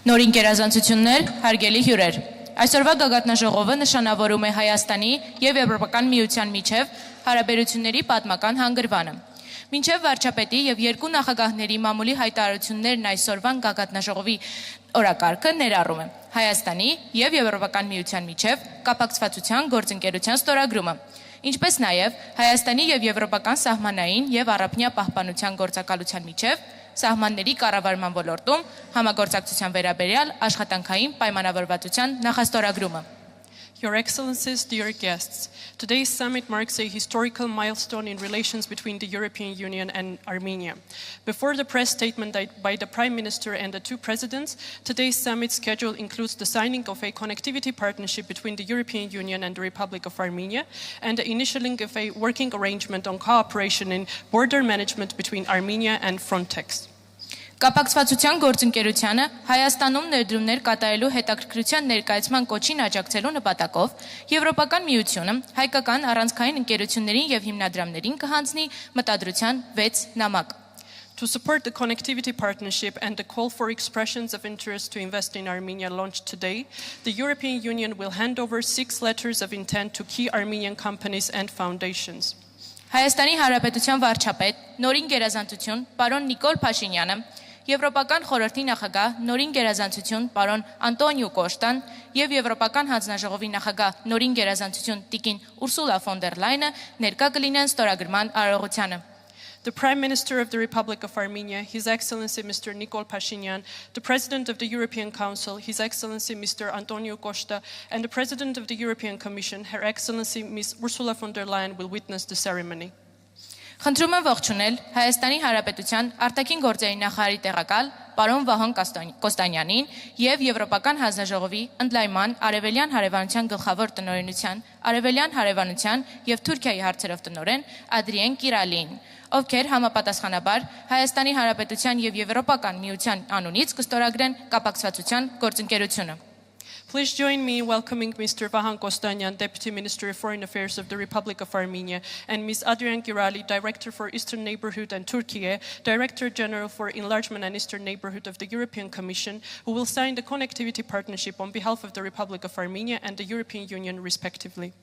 Նորին գերազանցություններ, հարգելի հյուրեր։ Այսօրվա գագաթնաժողովը նշանավորում է Հայաստանի և Եվրոպական միության միջև հարաբերությունների պատմական հանգրվանը։ Մինչև վարչապետի և երկու նախագահների մամուլի հայտարարություններն այսօրվան գագաթնաժողովի օրակարգը ներառում է Հայաստանի և Եվրոպական միության միջև կապակցվածության գործընկերության ստորագրումը, ինչպես նաև Հայաստանի և Եվրոպական սահմանային և առափնյա պահպանության գործակալության միջև սահմանների կառավարման ոլորտում համագործակցության վերաբերյալ աշխատանքային պայմանավորվածության նախաստորագրումը։ Your Excellencies, dear guests, today's summit marks a historical milestone in relations between the European Union and Armenia. Before the press statement by the Prime Minister and the two presidents, today's summit schedule includes the signing of a connectivity partnership between the European Union and the Republic of Armenia and the initialing of a working arrangement on cooperation in border management between Armenia and Frontex. Կապակցվածության գործընկերությանը Հայաստանում ներդրումներ կատարելու հետաքրքրության ներկայացման կոչին աջակցելու նպատակով Եվրոպական միությունը հայկական առանցքային ընկերություններին և հիմնադրամներին կհանձնի մտադրության 6 նամակ։ To support the connectivity partnership and the call for expressions of interest to invest in Armenia launched today, the European Union will hand over 6 letters of intent to key Armenian companies and foundations. Հայաստանի Հանրապետության վարչապետ, նորին գերազանցություն, պարոն Նիկոլ Փաշինյանը, Եվրոպական խորհրդի նախագահ, նորին գերազանցություն, պարոն Անտոնիո Կոշտան և Եվրոպական հանձնաժողովի նախագահ, նորին գերազանցություն, տիկին Ուրսուլա ֆոն դեր Լայնը ներկա կլինեն ստորագրման արարողությանը։ The Prime Minister of the Republic of Armenia, His Excellency Mr. Nikol Pashinyan, the President of the European Council, His Excellency Mr. Antonio Costa, and the President of the European Commission, Her Excellency Ms. Ursula von der Leyen, will witness the ceremony. Խնդրում եմ ողջունել Հայաստանի Հանրապետության արտաքին գործերի նախարարի տեղակալ պարոն Վահան Կոստանյանին և Եվրոպական հանձնաժողովի ընդլայնման արևելյան հարևանության գլխավոր տնօրենության, արևելյան հարևանության և Թուրքիայի հարցերով տնօրեն Ադրիեն Կիրալին, ովքեր համապատասխանաբար Հայաստանի Հանրապետության և Եվրոպական միության անունից կստորագրեն կապակցվածության գործընկերությունը։ Please join me in welcoming Mr. Vahan Kostanyan, Deputy Minister of Foreign Affairs of the Republic of Armenia, and Ms. Adrian Girali, Director for Eastern Neighborhood and Turkey, Director General for Enlargement and Eastern Neighborhood of the European Commission, who will sign the connectivity partnership on behalf of the Republic of Armenia and the European Union, respectively.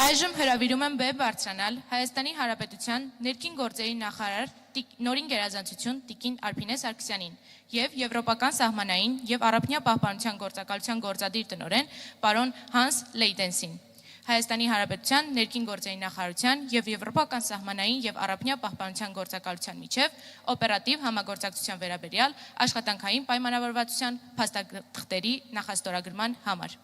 Այժմ հրավիրում եմ բեմ բարձրանալ Հայաստանի Հանրապետության ներքին գործերի նախարար նորին գերազանցություն տիկին Արփինե Սարգսյանին և Եվրոպական սահմանային և առափնյա պահպանության գործակալության գործադիր տնօրեն պարոն Հանս Լեյդենսին։ Հայաստանի Հանրապետության ներքին գործերի նախարարության և Եվրոպական սահմանային և առափնյա պահպանության գործակալության միջև օպերատիվ համագործակցության վերաբերյալ աշխատանքային պայմանավորվածության փաստաթղթերի նախաստորագրման համար։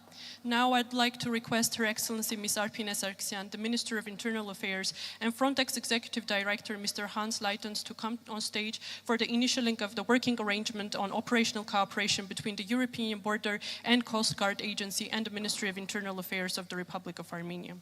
Now I'd like to request Her Excellency Ms. Arpine Sargsyan, the Minister of Internal Affairs, and Frontex Executive Director Mr. Hans Leitens to come on stage for the initialing of the working arrangement on operational cooperation between the European Border and Coast Guard Agency and the Ministry of Internal Affairs of the Republic of Armenia.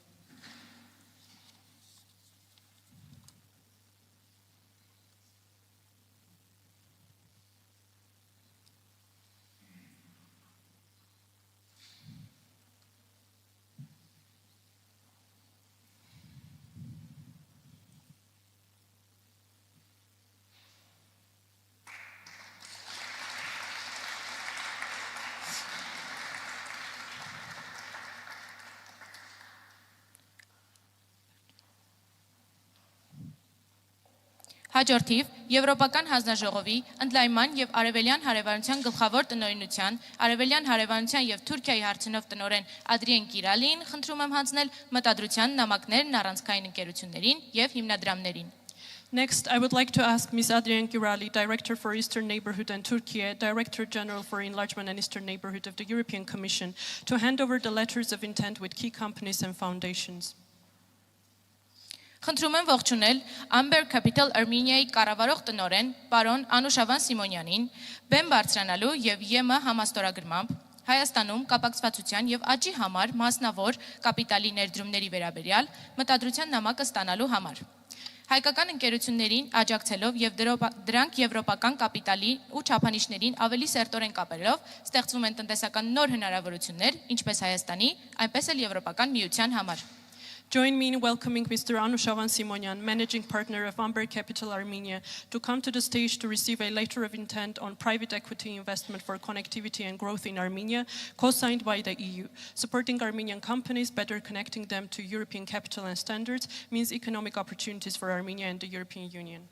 Հաջորդիվ Եվրոպական հանձնաժողովի ընդլայնման և արևելյան հարևանության գլխավոր տնօրենության, արևելյան հարևանության և Թուրքիայի հարցերով տնօրեն Ադրիեն Կիրալին խնդրում եմ հանձնել մտադրության նամակներն առանցքային ընկերություններին և հիմնադրամներին։ Next, I would like to ask Ms. Adrian Girali, Director for Eastern Neighborhood and Turkey, Director General for Enlargement and Eastern Neighborhood of the European Commission, to hand over the letters of intent with key companies and foundations. Խնդրում եմ ողջունել Amber Capital Armenia-ի կառավարող տնօրեն պարոն Անուշավան Սիմոնյանին, բեմ բարձրանալու եւ ԵՄ համաստորագրմամբ Հայաստանում կապակցվածության եւ աճի համար մասնավոր կապիտալի ներդրումների վերաբերյալ մտադրության նամակը ստանալու համար։ Հայկական ընկերություններին աջակցելով եւ դրանք եվրոպական կապիտալի ու չափանիշներին ավելի սերտորեն կապելով ստեղծվում են տնտեսական նոր հնարավորություններ, ինչպես Հայաստանի, այնպես էլ Եվրոպական միության համար։ Join me in welcoming Mr. Anushavan Simonyan, Managing Partner of Amber Capital Armenia, to come to the stage to receive a letter of intent on private equity investment for connectivity and growth in Armenia, co-signed by the EU. Supporting Armenian companies, better connecting them to European capital and standards, means economic opportunities for Armenia and the European Union.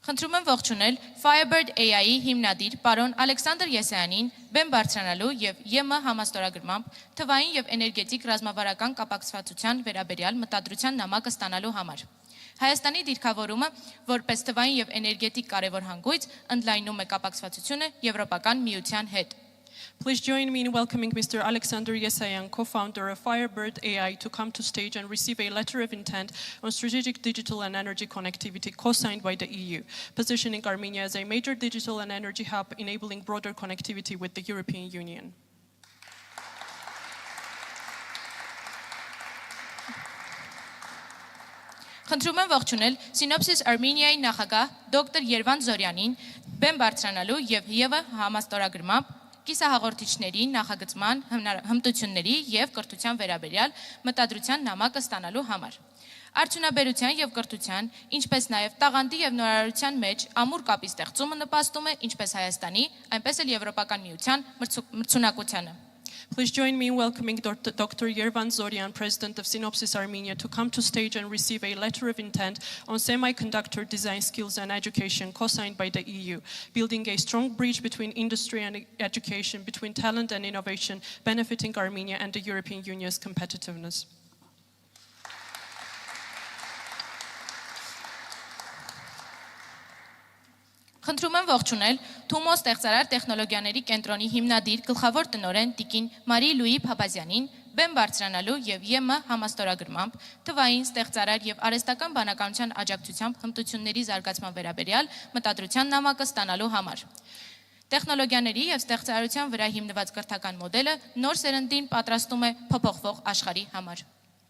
Խնդրում եմ ողջունել Firebird AI-ի հիմնադիր պարոն Ալեքսանդր Եսայանին բեմ բարձրանալու եւ ԵՄ համաստորագրմամբ թվային եւ էներգետիկ ռազմավարական կապակցվածության վերաբերյալ մտադրության նամակը ստանալու համար։ Հայաստանի դիրքավորումը որպես թվային եւ էներգետիկ կարևոր հանգույց ընդլայնում է կապակցվածությունը Եվրոպական միության հետ։ Please join me in welcoming Mr. Alexander Yesayan, co-founder of Firebird AI, to come to stage and receive a letter of intent on strategic digital and energy connectivity co-signed by the EU, positioning Armenia as a major digital and energy hub, enabling broader connectivity with the European Union. Խնդրում եմ ողջունել Synopsys Armenia-ի նախագահ դոկտոր Երվանդ Զորյանին բեմ բարձրանալու եւ ԵՎ համաստորագրմամբ կիսահաղորդիչների նախագծման հմտությունների եւ կրթության վերաբերյալ մտադրության նամակը ստանալու համար։ Արդյունաբերության եւ կրթության, ինչպես նաեւ տաղանդի եւ նորարարության մեջ ամուր կապի ստեղծումը նպաստում է ինչպես Հայաստանի, այնպես էլ Եվրոպական միության մրցունակությանը։ Please join me in welcoming Dr. Yervan Zoryan, President of Synopsys Armenia, to come to stage and receive a letter of intent on semiconductor design skills and education co-signed by the EU, building a strong bridge between industry and education, between talent and innovation, benefiting Armenia and the European Union's competitiveness. Խնդրում եմ ողջունել Թումո ստեղծարար տեխնոլոգիաների կենտրոնի հիմնադիր գլխավոր տնօրեն Տիկին Մարի Լուի Փափազյանին բեմ բարձրանալու եւ ԵՄ համաստորագրմամբ թվային ստեղծարար եւ արհեստական բանականության աջակցությամբ հմտությունների զարգացման վերաբերյալ մտադրության նամակը ստանալու համար։ Տեխնոլոգիաների եւ ստեղծարարության վրա հիմնված կրթական մոդելը նոր սերնդին պատրաստում է փոփոխվող աշխարհի համար։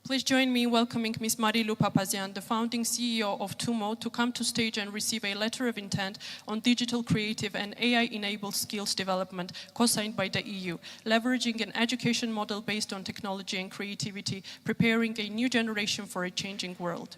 Please join me in welcoming Ms. Marilu Papazian, the founding CEO of TUMO, to come to stage and receive a letter of intent on digital, creative and AI-enabled skills development co-signed by the EU, leveraging an education model based on technology and creativity, preparing a new generation for a changing world.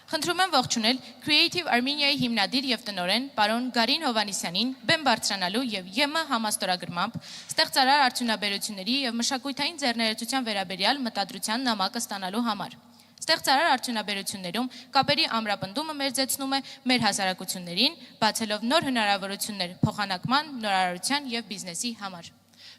Խնդրում եմ ողջունել Creative Armenia-ի հիմնադիր եւ տնօրեն պարոն Գարին Հովանիսյանին բեմ բարձրանալու եւ ԵՄ համաստորագրմամբ ստեղծարար արդյունաբերությունների եւ մշակութային ձեռներեցության վերաբերյալ մտադրության նամակը ստանալու համար։ Ստեղծարար արդյունաբերություններում կապերի ամրապնդումը մերձեցնում է մեր հասարակություններին, բացելով նոր հնարավորություններ փոխանակման, նորարարության եւ բիզնեսի համար։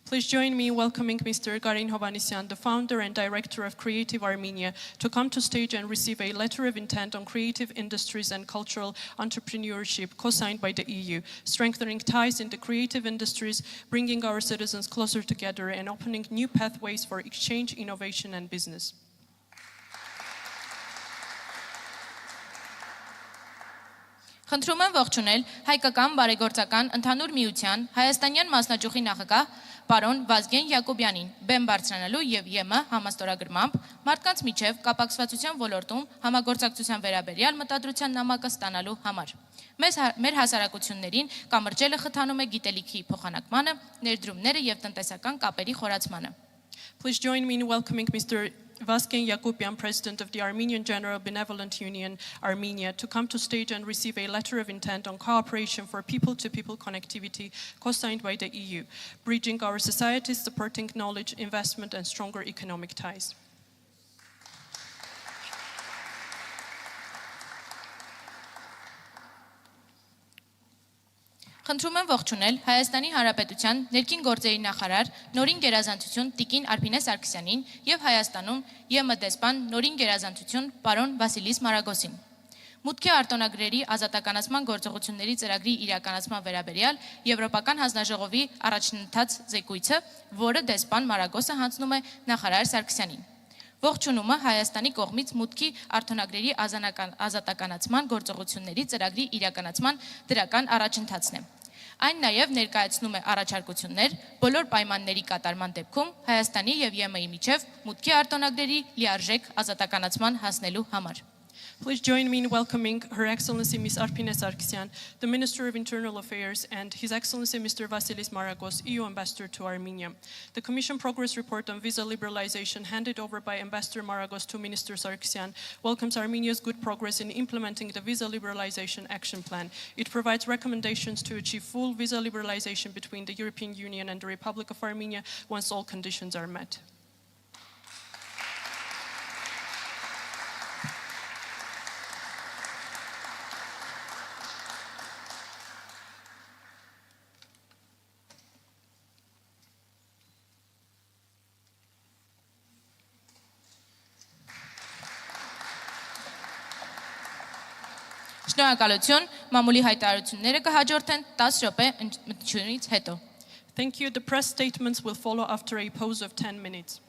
Please join me in welcoming Mr. Garin Hovanisyan, the founder and director of Creative Armenia, to come to stage and receive a letter of intent on creative industries and cultural entrepreneurship co-signed by the EU, strengthening ties in the creative industries, bringing our citizens closer together and opening new pathways for exchange, innovation and business. Խնդրում եմ ողջունել Հայկական բարեգործական ընդհանուր միության Հայաստանյան մասնաճյուղի նախագահ պարոն Վազգեն Յակոբյանին բեմ բարձրանալու եւ ԵՄ համաստորագրմամբ մարդկանց միջև կապակցվածության ոլորտում համագործակցության վերաբերյալ մտադրության նամակը ստանալու համար։ Մեր հասարակություններին կամրջելը խթանում է գիտելիքի փոխանակմանը, ներդրումները եւ տնտեսական կապերի խորացմանը։ Please join me in welcoming Mr. Vasken Yakupian, President of the Armenian General Benevolent Union, Armenia, to come to stage and receive a letter of intent on cooperation for people-to-people connectivity co-signed by the EU, bridging our societies, supporting knowledge, investment and stronger economic ties. Խնդրում եմ ողջունել Հայաստանի Հանրապետության ներքին գործերի նախարար Նորին Գերազանցություն Տիկին Արփինե Սարգսյանին եւ Հայաստանում ԵՄ դեսպան Նորին Գերազանցություն պարոն Վասիլիս Մարագոսին։ Մուտքի արտոնագրերի ազատականացման գործողությունների ծրագրի իրականացման վերաբերյալ Եվրոպական հանձնաժողովի առաջընթաց զեկույցը, որը դեսպան Մարագոսը հանձնում է նախարար Սարգսյանին։ Ողջունումը Հայաստանի կողմից մուտքի արտոնագրերի ազատականացման գործողությունների ծրագրի իրականացման դրական առաջընթացն է։ Այն նաև ներկայացնում է առաջարկություններ բոլոր պայմանների կատարման դեպքում Հայաստանի եւ ԵՄ-ի միջև մուտքի արտոնագրերի լիարժեք ազատականացման հասնելու համար։ Please join me in welcoming Her Excellency Ms. Arpine Sargsyan, the Minister of Internal Affairs, and His Excellency Mr. Vasilis Maragos, EU Ambassador to Armenia. The Commission Progress Report on Visa Liberalization handed over by Ambassador Maragos to Minister Sargsyan welcomes Armenia's good progress in implementing the Visa Liberalization Action Plan. It provides recommendations to achieve full visa liberalization between the European Union and the Republic of Armenia once all conditions are met. Շնորհակալություն, մամուլի հայտարարությունները կհաջորդեն 10 րոպե ընդունից հետո։ Thank you. The press statements will follow after a pause of 10 minutes.